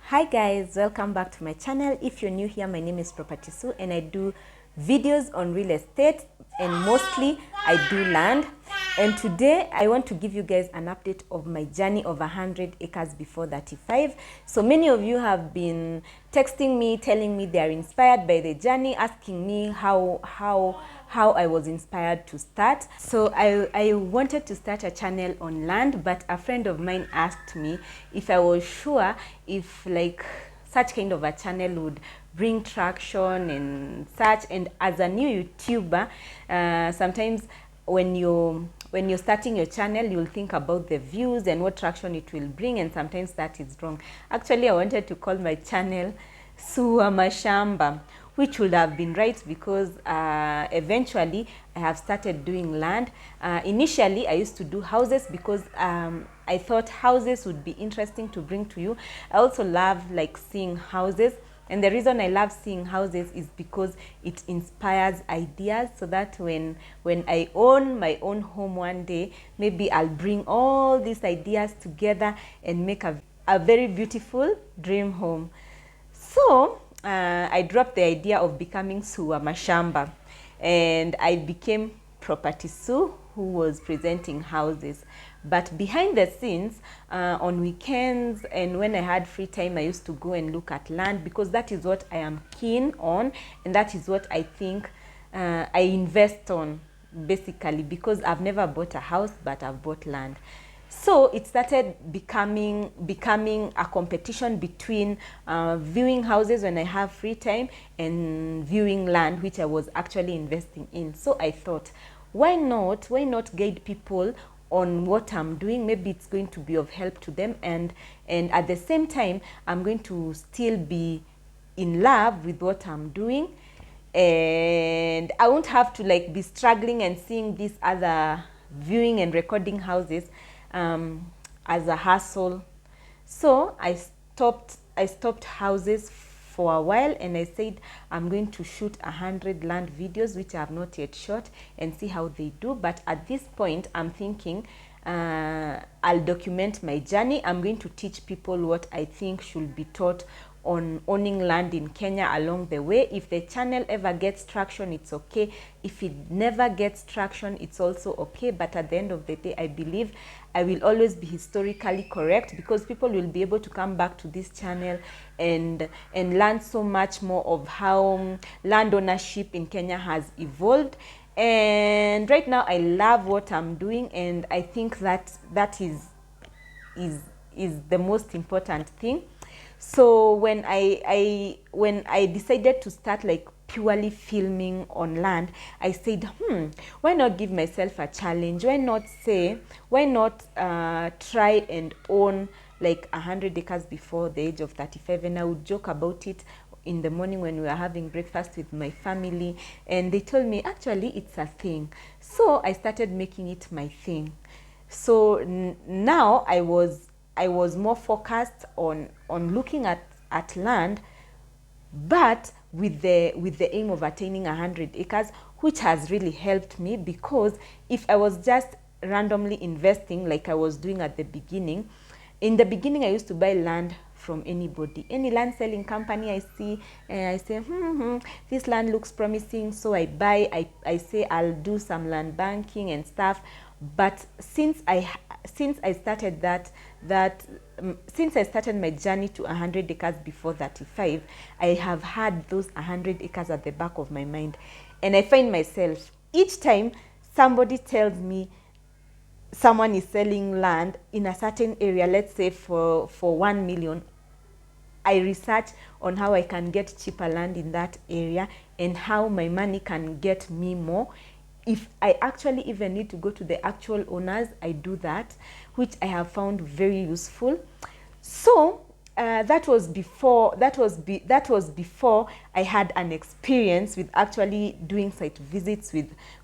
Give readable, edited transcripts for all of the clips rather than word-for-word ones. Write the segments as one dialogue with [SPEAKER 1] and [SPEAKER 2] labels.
[SPEAKER 1] Hi guys, welcome back to my channel. If you're new here, my name is Property Sue and I do videos on real estate and mostly I do land. And today I want to give you guys an update of my journey of 100 acres before 35. So many of you have been texting me, telling me they are inspired by the journey, asking me how I was inspired to start. So I wanted to start a channel on land, but a friend of mine asked me if I was sure if like such kind of a channel would bring traction and such. And as a new YouTuber, sometimes when you're starting your channel, you'll think about the views and what traction it will bring, and sometimes that is wrong. Actually, I wanted to call my channel Sua Mashamba, which would have been right because eventually I have started doing land. Initially, I used to do houses because I thought houses would be interesting to bring to you. I also love like seeing houses. And the reason I love seeing houses is because it inspires ideas, so that when I own my own home one day, maybe I'll bring all these ideas together and make a very beautiful dream home. So I dropped the idea of becoming Sua Mashamba and I became Property Sue, who was presenting houses. But behind the scenes, on weekends and when I had free time, I used to go and look at land because that is what I am keen on and that is what I think I invest on basically, because I've never bought a house but I've bought land. So it started becoming a competition between viewing houses when I have free time and viewing land, which I was actually investing in. So I thought, why not guide people on what I'm doing? Maybe it's going to be of help to them, and at the same time I'm going to still be in love with what I'm doing, and I won't have to like be struggling and seeing these other viewing and recording houses as a hassle. So I stopped houses for a while and I said I'm going to shoot 100 land videos, which I have not yet shot, and see how they do. But at this point I'm thinking I'll document my journey. I'm going to teach people what I think should be taught on owning land in Kenya along the way. If the channel ever gets traction, it's okay. If it never gets traction, it's also okay. But at the end of the day, I believe I will always be historically correct, because people will be able to come back to this channel and learn so much more of how land ownership in Kenya has evolved. And right now I love what I'm doing, and I think that is the most important thing. So when I decided to start like purely filming on land, I said, why not give myself a challenge? Why not try and own like 100 acres before the age of 35? And I would joke about it in the morning when we were having breakfast with my family, and they told me actually it's a thing. So I started making it my thing. So now I was more focused on looking at land, but with the aim of attaining 100 acres, which has really helped me, because if I was just randomly investing like I was doing at the beginning, in the beginning I used to buy land from anybody, any land selling company I see, and I say, this land looks promising, so I buy. I say I'll do some land banking and stuff. But since I started since I started my journey to 100 acres before 35, I have had those 100 acres at the back of my mind, and I find myself each time somebody tells me someone is selling land in a certain area, let's say for 1 million, I research on how I can get cheaper land in that area and how my money can get me more. If I actually even need to go to the actual owners, I do that, which I have found very useful. So that was before I had an experience with actually doing site visits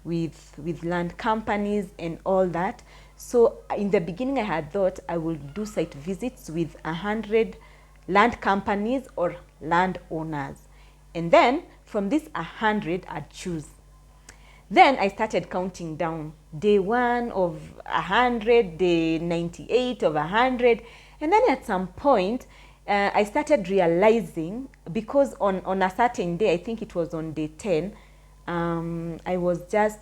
[SPEAKER 1] with land companies and all that. So in the beginning I had thought I would do site visits with 100 land companies or land owners, and then from this 100 I'd choose. Then I started counting down, day 1 of 100, day 98 of 100, and then at some point I started realizing, because on a certain day, I think it was on day 10, I was just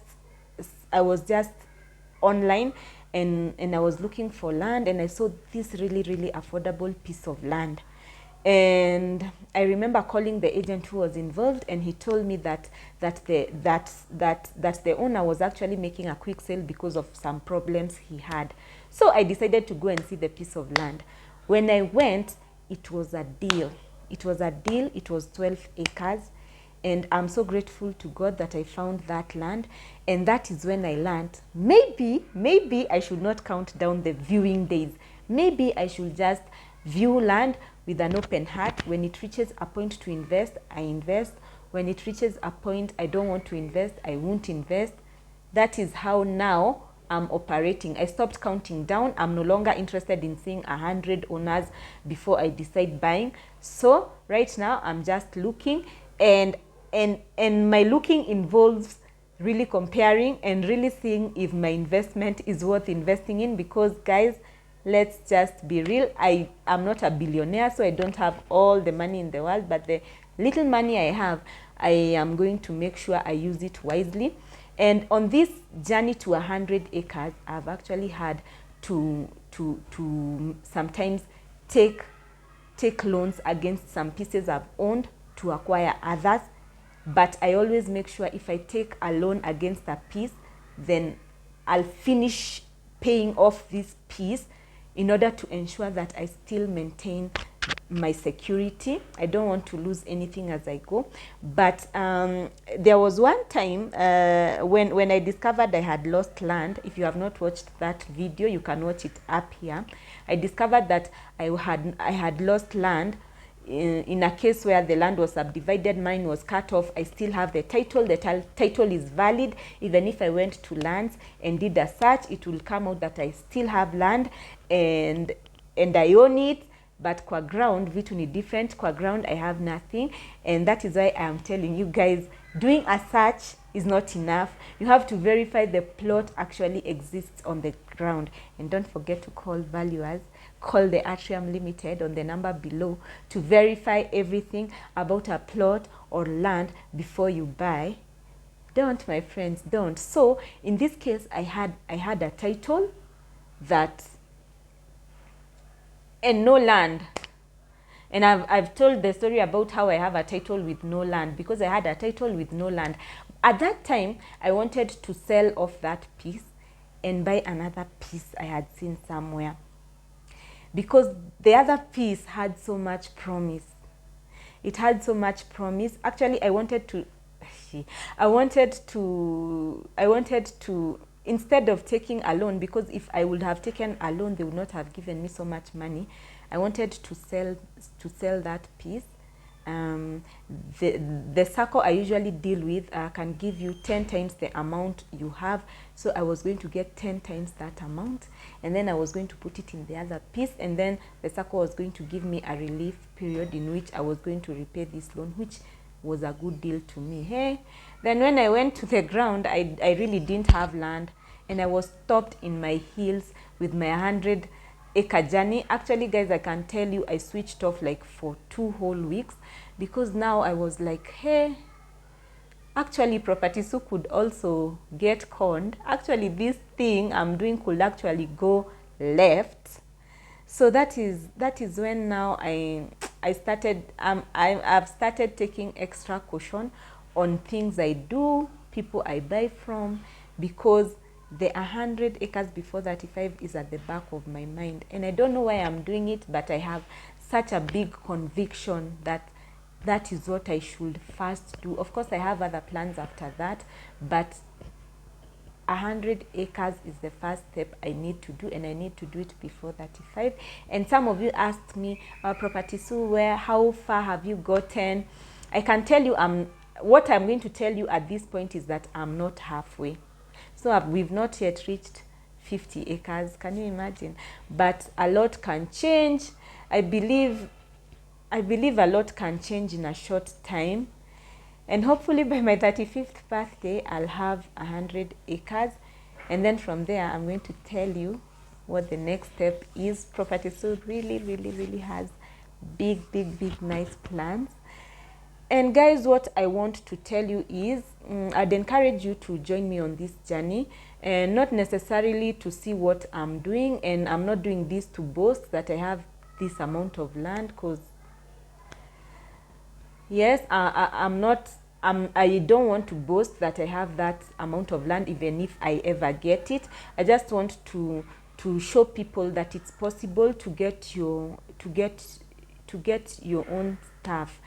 [SPEAKER 1] online, and I was looking for land, and I saw this really affordable piece of land. And I remember calling the agent who was involved, and he told me that the owner was actually making a quick sale because of some problems he had. So I decided to go and see the piece of land. When I went, it was a deal. It was a deal. It was 12 acres. And I'm so grateful to God that I found that land. And that is when I learned, maybe I should not count down the viewing days. Maybe I should just view land with an open heart. When it reaches a point to invest, I invest. When it reaches a point I don't want to invest, I won't invest. That is how now I'm operating. I stopped counting down. I'm no longer interested in seeing 100 owners before I decide buying. So right now I'm just looking, and my looking involves really comparing and really seeing if my investment is worth investing in. Because guys, let's just be real, I am not a billionaire, so I don't have all the money in the world, but the little money I have, I am going to make sure I use it wisely. And on this journey to 100 acres, I've actually had to sometimes take loans against some pieces I've owned to acquire others. But I always make sure if I take a loan against a piece, then I'll finish paying off this piece in order to ensure that I still maintain my security. I don't want to lose anything as I go. But there was one time when I discovered I had lost land. If you have not watched that video, you can watch it up here. I discovered that I had lost land in a case where the land was subdivided, mine was cut off. I still have the title. The title is valid. Even if I went to lands and did a search, it will come out that I still have land and I own it. But qua ground, vitu ni different. Qua ground, I have nothing. And that is why I am telling you guys, doing a search is not enough. You have to verify the plot actually exists on the ground. And don't forget to call valuers. Call the Atrium Limited on the number below to verify everything about a plot or land before you buy. Don't, my friends, don't. So in this case, I had a title that and no land. And I've told the story about how I have a title with no land, because I had a title with no land. At that time, I wanted to sell off that piece and buy another piece I had seen somewhere, because the other piece had so much promise. It had so much promise. Actually, I wanted to, instead of taking a loan, because if I would have taken a loan, they would not have given me so much money. I wanted to sell that piece. The circle I usually deal with can give you 10 times the amount you have. So I was going to get 10 times that amount, and then I was going to put it in the other piece, and then the circle was going to give me a relief period in which I was going to repay this loan, which was a good deal to me. Hey, then when I went to the ground, I really didn't have land, and I was stopped in my heels with my 100-acre journey. Actually, guys, I can tell you I switched off like for 2 whole weeks, because now I was like, hey, actually Property Sue could also get conned. Actually, this thing I'm doing could actually go left. So that is when now I've started taking extra caution on things I do, people I buy from, because the 100 acres before 35 is at the back of my mind. And I don't know why I'm doing it, but I have such a big conviction that that is what I should first do. Of course, I have other plans after that, but 100 acres is the first step I need to do, and I need to do it before 35. And some of you asked me, Property Sue, how far have you gotten? I can tell you, what I'm going to tell you at this point is that I'm not halfway. So we've not yet reached 50 acres. Can you imagine? But a lot can change. I believe a lot can change in a short time. And hopefully by my 35th birthday, I'll have 100 acres. And then from there, I'm going to tell you what the next step is. Property Sue really has big nice plans. And guys, what I want to tell you is I'd encourage you to join me on this journey, and not necessarily to see what I'm doing. And I'm not doing this to boast that I have this amount of land, because yes, I don't want to boast that I have that amount of land, even if I ever get it. I just want to show people that it's possible to get your own stuff,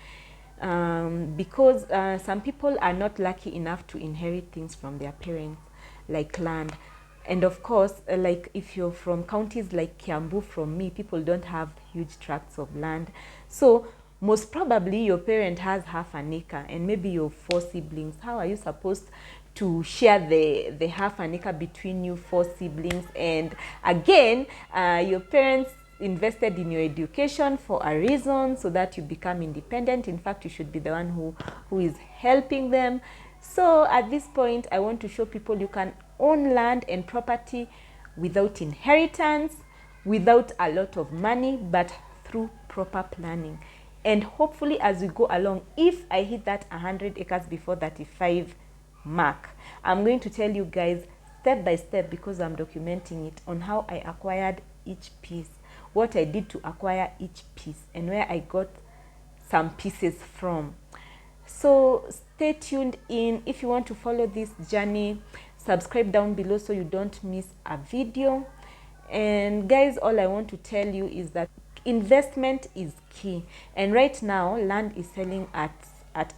[SPEAKER 1] because some people are not lucky enough to inherit things from their parents, like land. And of course, like if you're from counties like Kiambu, from me, people don't have huge tracts of land. So most probably your parent has half an acre, and maybe you're 4 siblings. How are you supposed to share the half an acre between you 4 siblings? And again, your parents invested in your education for a reason, so that you become independent. In fact, you should be the one who is helping them. So at this point, I want to show people you can own land and property without inheritance, without a lot of money, but through proper planning. And hopefully, as we go along, if I hit that 100 acres before 35 mark, I'm going to tell you guys step by step, because I'm documenting it, on how I acquired each piece, what I did to acquire each piece, and where I got some pieces from. So stay tuned in. If you want to follow this journey, subscribe down below so you don't miss a video. And guys, all I want to tell you is that investment is key, and right now land is selling at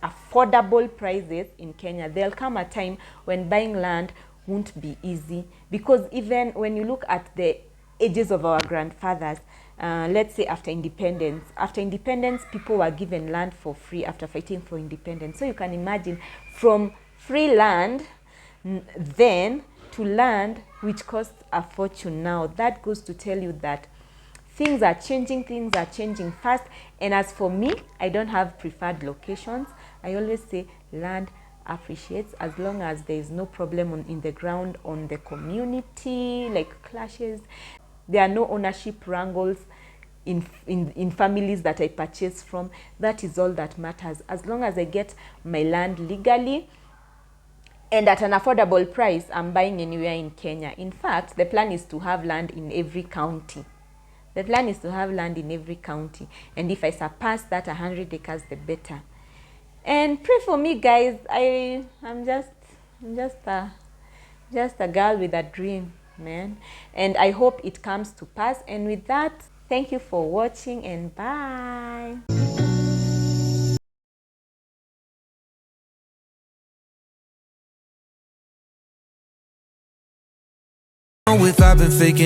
[SPEAKER 1] affordable prices in Kenya. There'll come a time when buying land won't be easy, because even when you look at the ages of our grandfathers, let's say after independence, people were given land for free after fighting for independence. So you can imagine, from free land then to land which costs a fortune now. That goes to tell you that things are changing fast. And as for me, I don't have preferred locations. I always say land appreciates as long as there is no problem in the ground, on the community, like clashes. There are no ownership wrangles in families that I purchase from. That is all that matters. As long as I get my land legally and at an affordable price, I'm buying anywhere in Kenya. In fact, the plan is to have land in every county. The plan is to have land in every county. And if I surpass that 100 acres, the better. And pray for me, guys. I'm just a girl with a dream, man. And I hope it comes to pass. And with that, thank you for watching, and bye.
[SPEAKER 2] If I've been faking